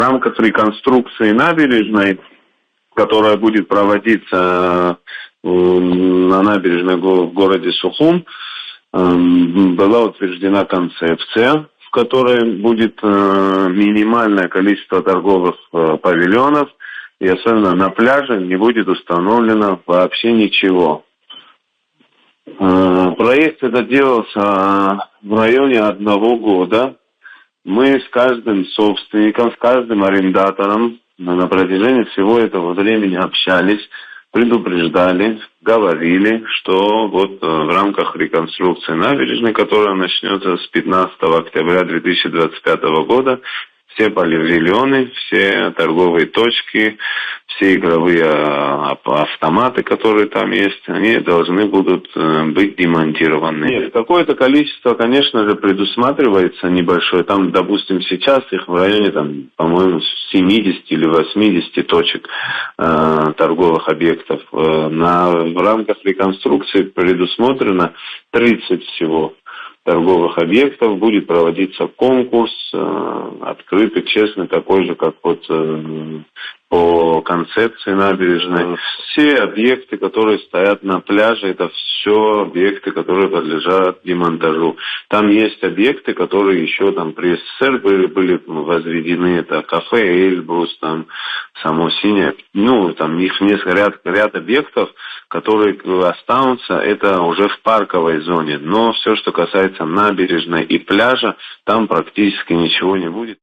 В рамках реконструкции набережной, которая будет проводиться на набережной в городе Сухум, была утверждена концепция, в которой будет минимальное количество торговых павильонов, и особенно на пляже не будет установлено вообще ничего. Проект этот делался в районе 1 года. Мы с каждым собственником, с каждым арендатором на протяжении всего этого времени общались, предупреждали, говорили, что вот в рамках реконструкции набережной, которая начнется с 15 октября 2025 года, все павильоны, все торговые точки, все игровые автоматы, которые там есть, они должны будут быть демонтированы. Нет, какое-то количество, конечно же, предусматривается небольшое. Там, допустим, сейчас их в районе, там, по-моему, 70 или 80 точек торговых объектов. В рамках реконструкции предусмотрено 30 всего торговых объектов, будет проводиться конкурс, открытый, честный, такой же, как вот по концепции набережной. Все объекты, которые стоят на пляже, это все объекты, которые подлежат демонтажу. Там есть объекты, которые еще там при СССР были возведены, это кафе Эльбрус, там само Синее. Ну, там их ряд объектов, которые останутся, это уже в парковой зоне. Но все, что касается набережной и пляжа, там практически ничего не будет.